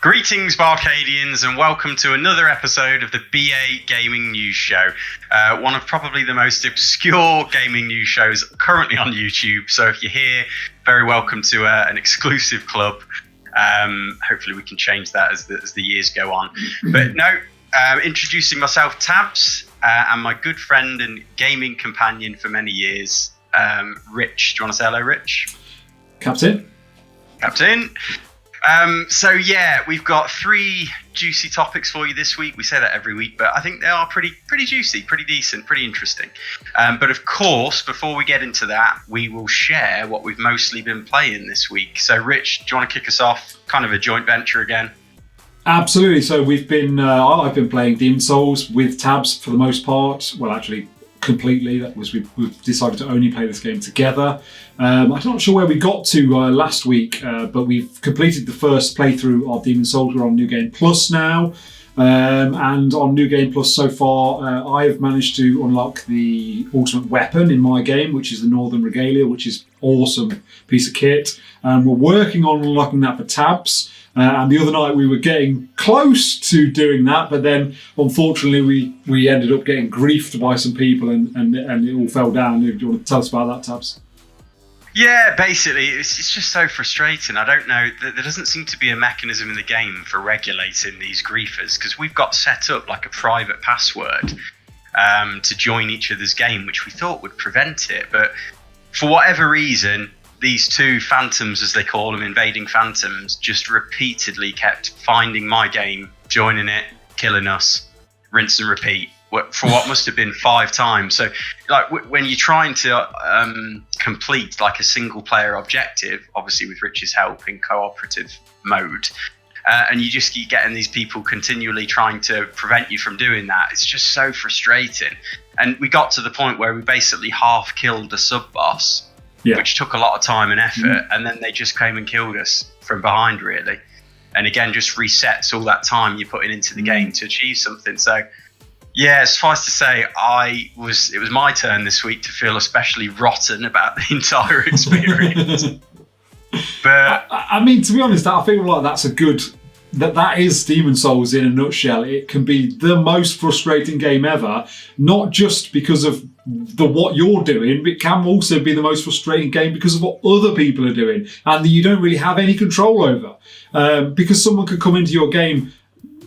Greetings, BArcadians, and welcome to another episode of the BA Gaming News Show. One of probably the most obscure gaming news shows currently on YouTube. So if you're here, very welcome to an exclusive club. Hopefully we can change that as the years go on. But no, introducing myself, Tabs, and my good friend and gaming companion for many years, Rich. Do you want to say hello, Rich? Captain. So yeah, we've got 3 juicy topics for you this week. We say that every week, but I think they are pretty juicy, pretty decent, pretty interesting. But of course, before we get into that, we will share what we've mostly been playing this week. So Rich, do you want to kick us off? Kind of a joint venture again. Absolutely. So we've been, I've been playing Demon's Souls with Tabs for the most part. Well, actually, completely. That was we've decided to only play this game together. I'm not sure where we got to last week, but we've completed the first playthrough of Demon's Souls. We're on New Game Plus now, and on New Game Plus so far, I've managed to unlock the ultimate weapon in my game, which is the Northern Regalia, which is awesome piece of kit. And we're working on unlocking that for Tabs. And the other night we were getting close to doing that, but then unfortunately we ended up getting griefed by some people and it all fell down. Do you want to tell us about that, Tabs? Yeah, basically, it's just so frustrating. I don't know, there doesn't seem to be a mechanism in the game for regulating these griefers, because we've got set up like a private password to join each other's game, which we thought would prevent it. But for whatever reason, these 2 phantoms, as they call them, invading phantoms, just repeatedly kept finding my game, joining it, killing us, rinse and repeat, for what must have been 5 times. So like when you're trying to complete like a single player objective, obviously with Rich's help in cooperative mode, and you just keep getting these people continually trying to prevent you from doing that, it's just so frustrating. And we got to the point where we basically half killed a sub-boss, which took a lot of time and effort, and then they just came and killed us from behind, really. And again, just resets all that time you're putting into the game to achieve something. So yeah, suffice to say, it was my turn this week to feel especially rotten about the entire experience. But I mean, to be honest, I feel like that's a good... That is Demon's Souls in a nutshell. It can be the most frustrating game ever, not just because of what you're doing, but it can also be the most frustrating game because of what other people are doing and that you don't really have any control over. Because someone could come into your game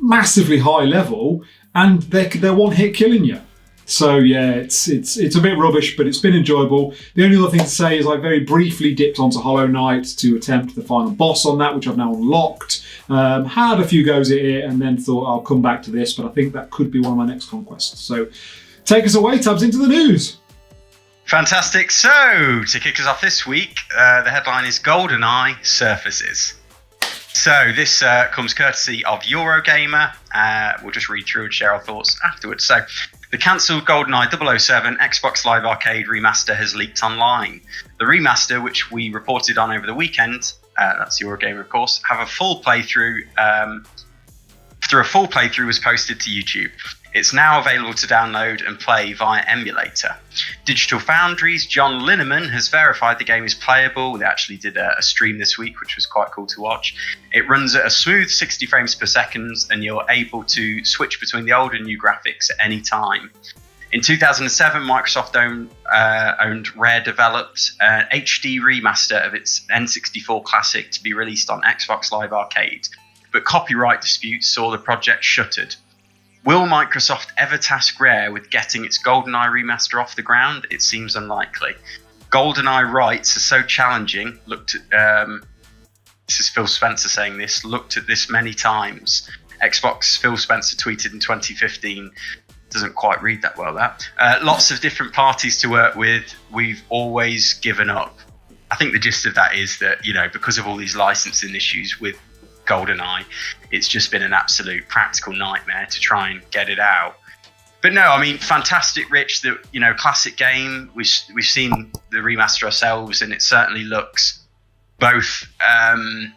massively high level and they're one hit killing you. So yeah, it's a bit rubbish, but it's been enjoyable. The only other thing to say is I very briefly dipped onto Hollow Knight to attempt the final boss on that, which I've now unlocked. Had a few goes at it and then thought I'll come back to this, but I think that could be one of my next conquests. So take us away, Tabs, into the news. Fantastic. So to kick us off this week, the headline is Goldeneye surfaces. So this comes courtesy of Eurogamer. We'll just read through and share our thoughts afterwards. So the cancelled Goldeneye 007 Xbox Live Arcade remaster has leaked online. The remaster, which we reported on over the weekend, that's Eurogamer of course, have a full playthrough. After a full playthrough was posted to YouTube. It's now available to download and play via emulator. Digital Foundry's John Lineman has verified the game is playable. They actually did a stream this week, which was quite cool to watch. It runs at a smooth 60 frames per second, and you're able to switch between the old and new graphics at any time. In 2007, Microsoft owned Rare developed an HD remaster of its N64 classic to be released on Xbox Live Arcade, but copyright disputes saw the project shuttered. Will Microsoft ever task Rare with getting its GoldenEye remaster off the ground? It seems unlikely. GoldenEye rights are so challenging. This is Phil Spencer saying this. Looked at this many times. Xbox Phil Spencer tweeted in 2015. Doesn't quite read that well, that. Lots of different parties to work with. We've always given up. I think the gist of that is that, because of all these licensing issues with GoldenEye, it's just been an absolute practical nightmare to try and get it out. But no, I mean, fantastic, Rich. The classic game. We've seen the remaster ourselves, and it certainly looks both an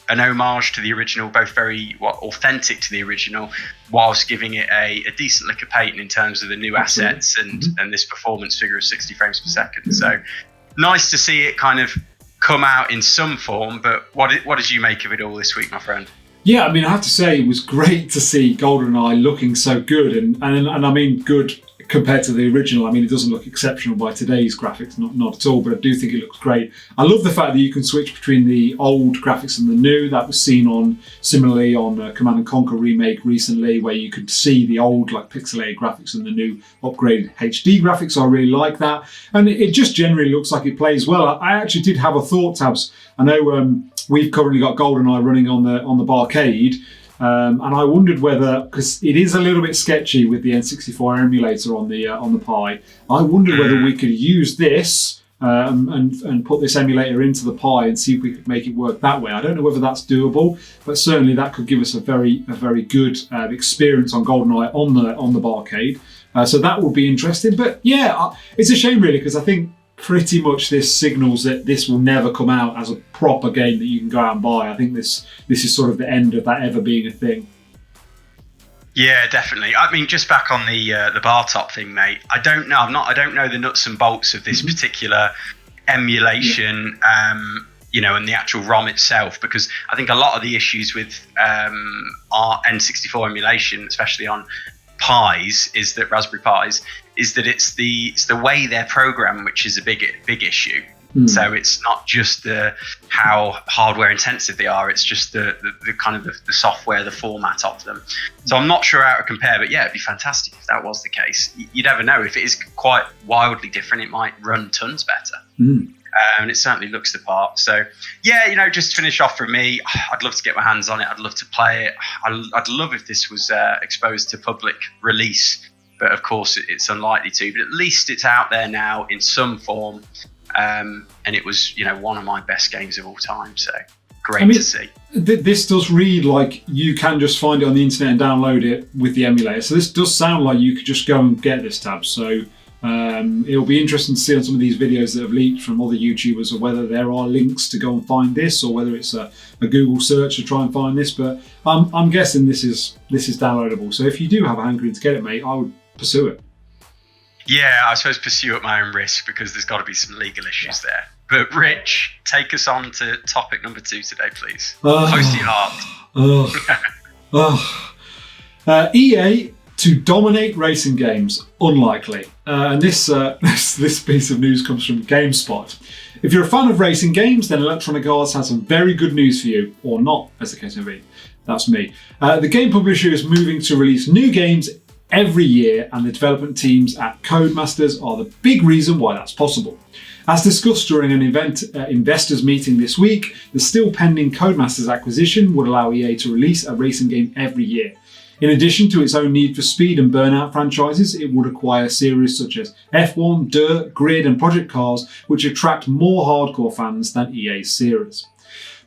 homage to the original, both very authentic to the original, whilst giving it a decent lick of paint in terms of the new assets and this performance figure of 60 frames per second. So nice to see it kind of come out in some form. But what did you make of it all this week, my friend? Yeah, I mean, I have to say it was great to see GoldenEye looking so good, and I mean good compared to the original. I mean, it doesn't look exceptional by today's graphics, not at all, but I do think it looks great. I love the fact that you can switch between the old graphics and the new. That was seen similarly on Command & Conquer Remake recently, where you could see the old like pixelated graphics and the new upgraded HD graphics. So I really like that, and it just generally looks like it plays well. I actually did have a thought, Tabs. I know we've currently got GoldenEye running on the BArcade. And I wondered whether, because it is a little bit sketchy with the N64 emulator on the Pi, I wondered whether we could use this and put this emulator into the Pi and see if we could make it work that way. I don't know whether that's doable, but certainly that could give us a very good experience on GoldenEye on the BArcade. So that would be interesting. But yeah, it's a shame really, because I think pretty much this signals that this will never come out as a proper game that you can go out and buy. I think this is sort of the end of that ever being a thing. Yeah, definitely. I mean, just back on the bar top thing, mate. I don't know. I don't know the nuts and bolts of this particular emulation. Yeah. And the actual ROM itself, because I think a lot of the issues with our N64 emulation, especially on Pis, is that Raspberry Pis, is that it's the way they're programmed, which is a big issue. So it's not just how hardware intensive they are, it's just the kind of the software, the format of them. So I'm not sure how to compare, but yeah, it'd be fantastic if that was the case. You never know. If it is quite wildly different, it might run tons better. And it certainly looks the part. So yeah, just to finish off for me, I'd love to get my hands on it. I'd love to play it. I'd love if this was exposed to public release, but of course it's unlikely to. But at least it's out there now in some form. And it was, one of my best games of all time. So great to see. This does read like you can just find it on the internet and download it with the emulator. So this does sound like you could just go and get this, Tab. So it'll be interesting to see on some of these videos that have leaked from other YouTubers, or whether there are links to go and find this, or whether it's a Google search to try and find this. But I'm guessing this is downloadable. So if you do have a hankering to get it, mate, I would pursue it. Yeah, I suppose pursue at my own risk, because there's got to be some legal issues there. But Rich, take us on to topic number 2 today, please. Close to your heart. EA to dominate racing games, unlikely. And this piece of news comes from GameSpot. If you're a fan of racing games, then Electronic Arts has some very good news for you, or not, as the case may be. That's me. The game publisher is moving to release new games every year, and the development teams at Codemasters are the big reason why that's possible. As discussed during an investors meeting this week, the still pending Codemasters acquisition would allow EA to release a racing game every year. In addition to its own Need for Speed and Burnout franchises, it would acquire series such as F1, Dirt, Grid and Project Cars, which attract more hardcore fans than EA's series.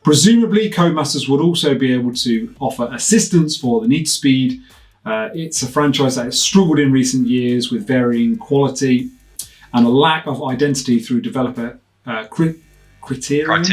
Presumably, Codemasters would also be able to offer assistance for the Need for Speed. It's a franchise that has struggled in recent years with varying quality and a lack of identity through developer Criterion.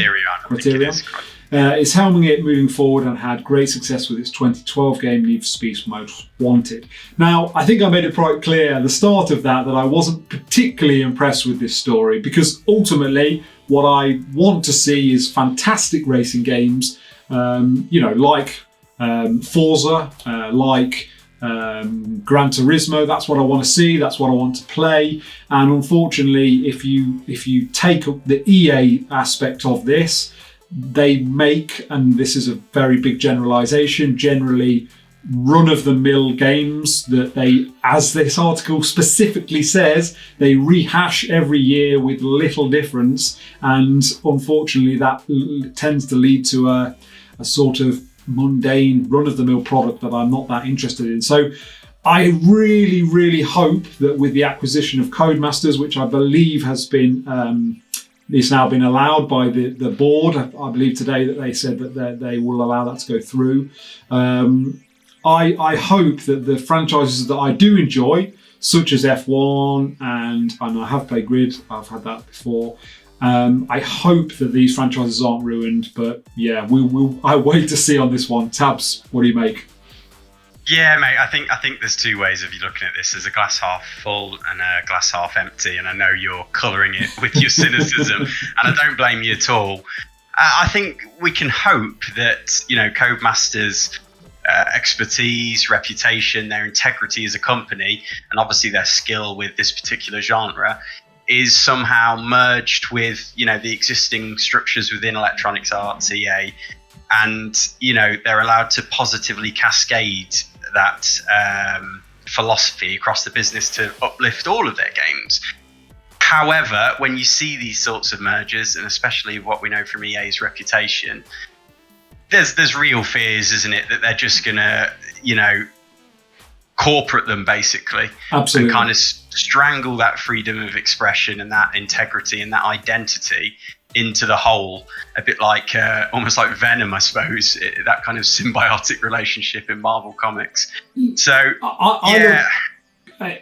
Is helming it moving forward and had great success with its 2012 game Need for Speed Most Wanted. Now, I think I made it quite clear at the start of that I wasn't particularly impressed with this story, because ultimately what I want to see is fantastic racing games, like Forza, like Gran Turismo. That's what I want to see, that's what I want to play. And unfortunately, if you take up the EA aspect of this, they make, and this is a very big generalization, generally run-of-the-mill games that they, as this article specifically says, they rehash every year with little difference, and unfortunately that tends to lead to a sort of mundane run-of-the-mill product that I'm not that interested in. So I really, really hope that with the acquisition of Codemasters, which I believe has been it's now been allowed by the board, I believe today that they said that they will allow that to go through. I hope that the franchises that I do enjoy, such as F1, and I have played Grid, I've had that before, I hope that these franchises aren't ruined, but yeah, I wait to see on this one. Tabs, what do you make? Yeah, mate, I think there's two ways of you looking at this. There's a glass half full and a glass half empty, and I know you're colouring it with your cynicism, and I don't blame you at all. I think we can hope that, Codemasters' expertise, reputation, their integrity as a company, and obviously their skill with this particular genre is somehow merged with, the existing structures within Electronic Arts, EA, and, they're allowed to positively cascade that philosophy across the business to uplift all of their games. However, when you see these sorts of mergers, and especially what we know from EA's reputation, there's real fears, isn't it, that they're just gonna, corporate them basically. Absolutely. And kind of strangle that freedom of expression and that integrity and that identity into the whole, a bit like almost like Venom, I suppose, that kind of symbiotic relationship in Marvel Comics. So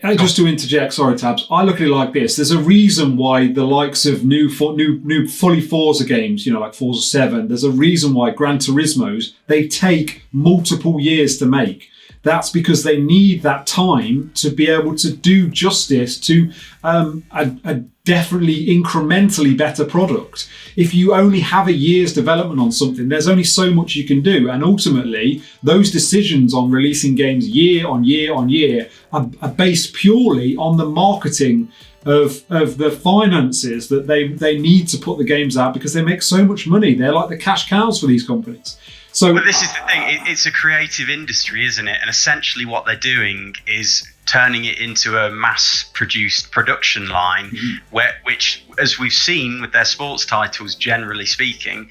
just to interject, sorry, Tabs. I look at it like this: there's a reason why the likes of new fully Forza games, like Forza 7, there's a reason why Gran Turismo's, they take multiple years to make. That's because they need that time to be able to do justice to a definitely incrementally better product. If you only have a year's development on something, there's only so much you can do. And ultimately, those decisions on releasing games year on year on year are based purely on the marketing of the finances that they need to put the games out, because they make so much money. They're like the cash cows for these companies. But this is the thing, it's a creative industry, isn't it? And essentially what they're doing is turning it into a mass-produced production line, which, as we've seen with their sports titles, generally speaking,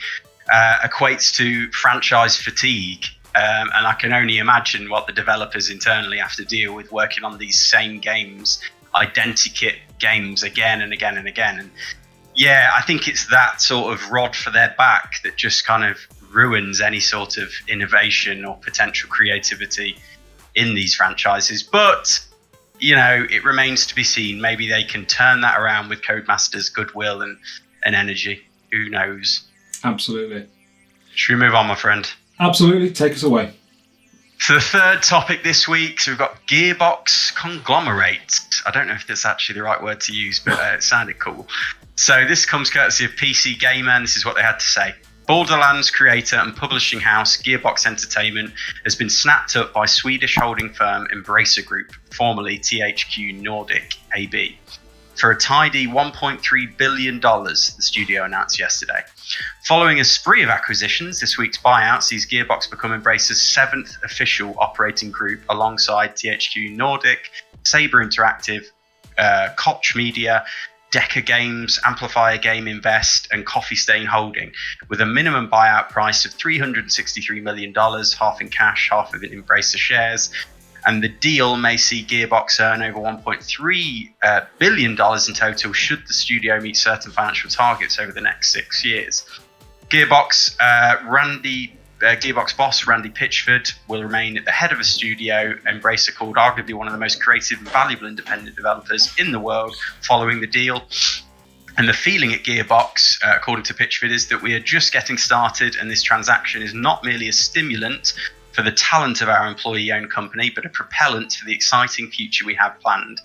equates to franchise fatigue. And I can only imagine what the developers internally have to deal with working on these same games, identikit games again and again and again. And yeah, I think it's that sort of rod for their back that just kind of ruins any sort of innovation or potential creativity in these franchises. But, it remains to be seen. Maybe they can turn that around with Codemasters' goodwill and energy. Who knows? Absolutely. Should we move on, my friend? Absolutely. Take us away. So the third topic this week, so we've got Gearbox Conglomerate. I don't know if that's actually the right word to use, but it sounded cool. So this comes courtesy of PC Gamer, and this is what they had to say. Borderlands creator and publishing house Gearbox Entertainment has been snapped up by Swedish holding firm Embracer Group, formerly THQ Nordic AB, for a tidy $1.3 billion, the studio announced yesterday. Following a spree of acquisitions, this week's buyout sees Gearbox become Embracer's 7th official operating group alongside THQ Nordic, Saber Interactive, Koch Media, Decca Games, Amplifier Game Invest, and Coffee Stain Holding, with a minimum buyout price of $363 million, half in cash, half of it in Embracer shares. And the deal may see Gearbox earn over $1.3 billion in total should the studio meet certain financial targets over the next 6 years. Gearbox boss Randy Pitchford will remain at the head of a studio Embracer called arguably one of the most creative and valuable independent developers in the world following the deal. And the feeling at Gearbox, according to Pitchford, is that we are just getting started, and this transaction is not merely a stimulant for the talent of our employee-owned company, but a propellant for the exciting future we have planned.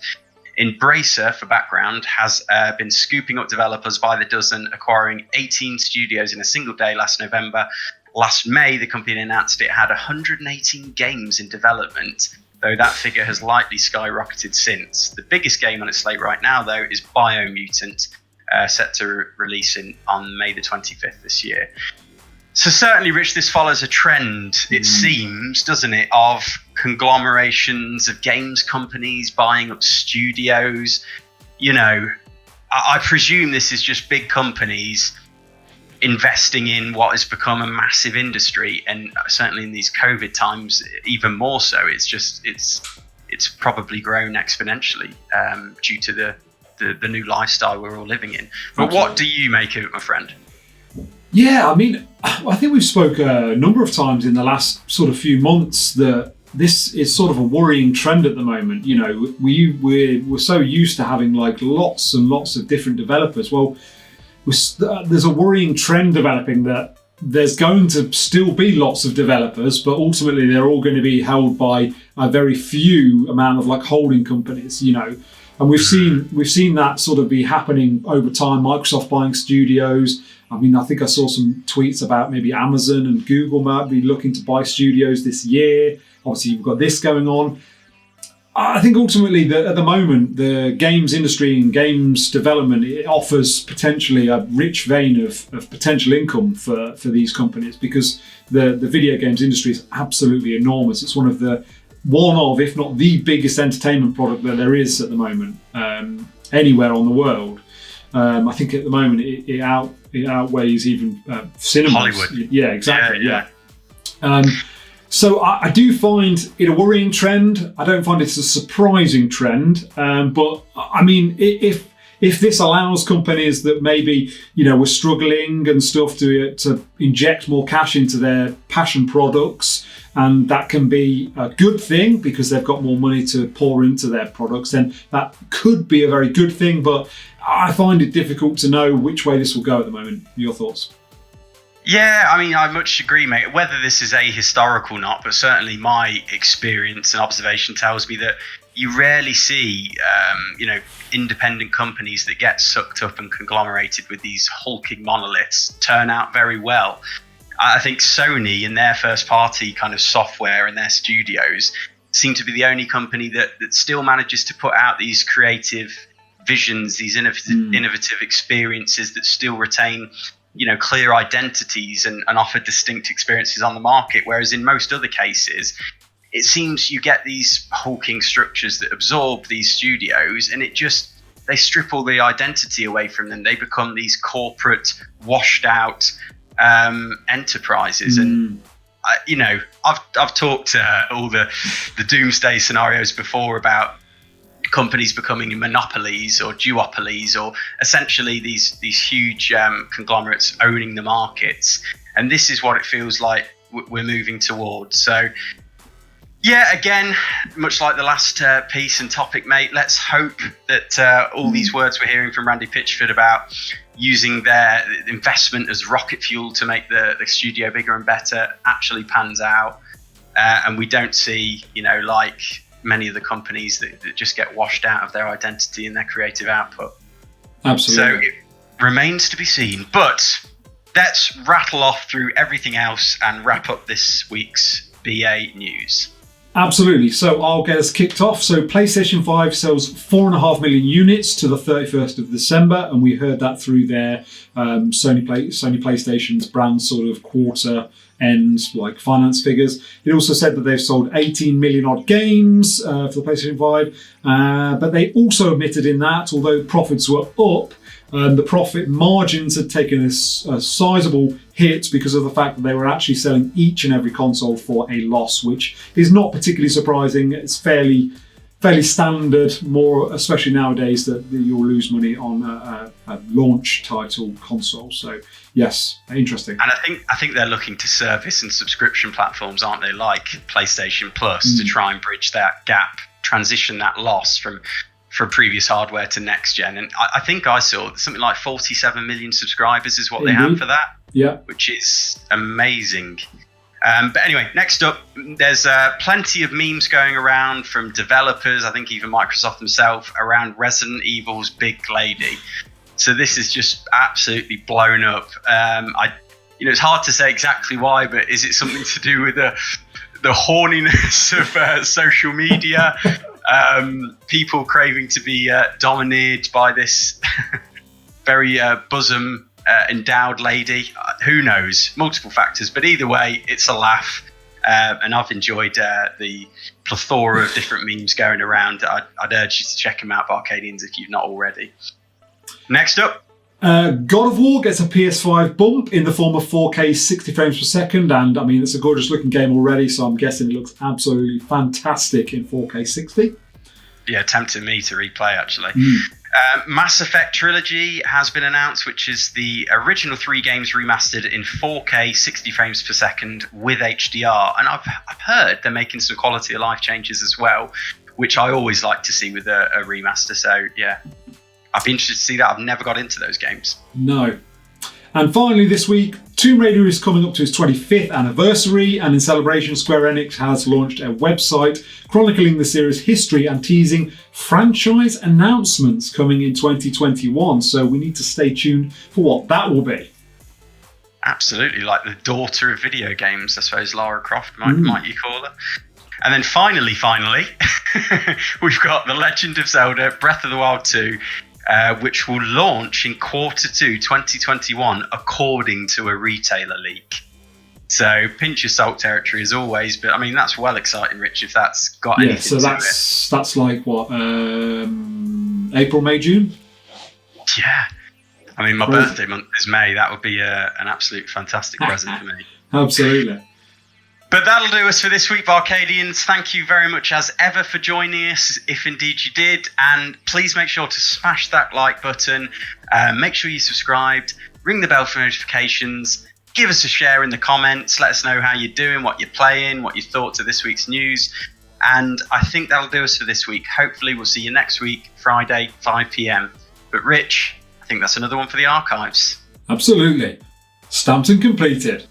Embracer, for background, has been scooping up developers by the dozen, acquiring 18 studios in a single day last November. Last May, the company announced it had 118 games in development, though that figure has lightly skyrocketed since. The biggest game on its slate right now, though, is Biomutant, set to release on May the 25th this year. So certainly, Rich, this follows a trend, it seems, doesn't it, of conglomerations of games companies buying up studios. I presume this is just big companies investing in what has become a massive industry, and certainly in these COVID times, even more so. It's probably grown exponentially due to the new lifestyle we're all living in. But Absolutely. What do you make of it, my friend? Yeah, I mean, I think we've spoke a number of times in the last sort of few months that this is sort of a worrying trend at the moment. We're so used to having like lots and lots of different developers. Well, there's a worrying trend developing that there's going to still be lots of developers, but ultimately they're all going to be held by a very few amount of like holding companies. And we've seen that sort of be happening over time. Microsoft buying studios. I mean, I think I saw some tweets about maybe Amazon and Google might be looking to buy studios this year. Obviously, you've got this going on. I think ultimately, at the moment, the games industry and games development, it offers potentially a rich vein of potential income for these companies, because the video games industry is absolutely enormous. It's one of, if not the biggest entertainment product that there is at the moment, anywhere on the world. I think at the moment it outweighs even cinemas. Hollywood. Yeah, exactly. Yeah. So I do find it a worrying trend. I don't find it a surprising trend. But I mean, if this allows companies that maybe, were struggling and stuff to inject more cash into their passion products, and that can be a good thing because they've got more money to pour into their products, then that could be a very good thing. But I find it difficult to know which way this will go at the moment. Your thoughts? Yeah, I mean, I much agree, mate. Whether this is ahistoric or not, but certainly my experience and observation tells me that you rarely see, independent companies that get sucked up and conglomerated with these hulking monoliths turn out very well. I think Sony and their first-party kind of software and their studios seem to be the only company that still manages to put out these creative visions, these innovative experiences that still retain clear identities and offer distinct experiences on the market. Whereas in most other cases, it seems you get these hulking structures that absorb these studios, and they strip all the identity away from them. They become these corporate, washed out enterprises. And I've talked all the doomsday scenarios before about companies becoming monopolies or duopolies, or essentially these huge conglomerates owning the markets. And this is what it feels like we're moving towards. So yeah, again, much like the last piece and topic, mate, let's hope that all these words we're hearing from Randy Pitchford about using their investment as rocket fuel to make the studio bigger and better actually pans out. And we don't see, like many of the companies that just get washed out of their identity and their creative output. Absolutely. So it remains to be seen. But let's rattle off through everything else and wrap up this week's BA news. Absolutely. So I'll get us kicked off. So PlayStation 5 sells 4.5 million units to the 31st of December, and we heard that through their Sony PlayStation's brand sort of quarter end like finance figures. It also said that they've sold 18 million odd games for the PlayStation 5, but they also admitted in that, although profits were up, the profit margins had taken a sizable hit because of the fact that they were actually selling each and every console for a loss, which is not particularly surprising. It's fairly standard, more especially nowadays, that you'll lose money on a launch title console. So yes, interesting. And I think they're looking to service and subscription platforms, aren't they, like PlayStation Plus, to try and bridge that gap, transition that loss from previous hardware to next gen. And I think I saw something like 47 million subscribers is what they have for that. Yeah, which is amazing. But anyway, next up, there's plenty of memes going around from developers, I think even Microsoft themselves, around Resident Evil's big lady. So this is just absolutely blown up. It's hard to say exactly why, but is it something to do with the horniness of social media? People craving to be dominated by this very bosom endowed lady. Who knows? Multiple factors, but either way, it's a laugh. And I've enjoyed the plethora of different memes going around. I'd urge you to check them out, BArcadians, if you've not already. Next up, God of War gets a PS5 bump in the form of 4K 60 frames per second, and I mean, it's a gorgeous looking game already, so I'm guessing it looks absolutely fantastic in 4K 60. Yeah, tempting me to replay, actually. Mass Effect Trilogy has been announced, which is the original 3 games remastered in 4K 60 frames per second with HDR. And I've heard they're making some quality of life changes as well, which I always like to see with a remaster. So yeah, I'd be interested to see that. I've never got into those games. No. And finally this week, Tomb Raider is coming up to its 25th anniversary, and in celebration, Square Enix has launched a website chronicling the series' history and teasing franchise announcements coming in 2021. So we need to stay tuned for what that will be. Absolutely, like the daughter of video games, I suppose Lara Croft might you call her. And then finally, we've got The Legend of Zelda Breath of the Wild 2, which will launch in Q2 2021, according to a retailer leak. So pinch your salt territory as always, but I mean that's well exciting, Rich. If that's got anything so to that's like what, April, May, June. Yeah, I mean my birthday month is May. That would be an absolute fantastic present for me. Absolutely. But that'll do us for this week, Barcadians. Thank you very much as ever for joining us, if indeed you did. And please make sure to smash that like button. Make sure you subscribed. Ring the bell for notifications. Give us a share in the comments. Let us know how you're doing, what you're playing, what your thoughts of this week's news. And I think that'll do us for this week. Hopefully we'll see you next week, Friday, 5 p.m. But Rich, I think that's another one for the archives. Absolutely. Stamped and completed.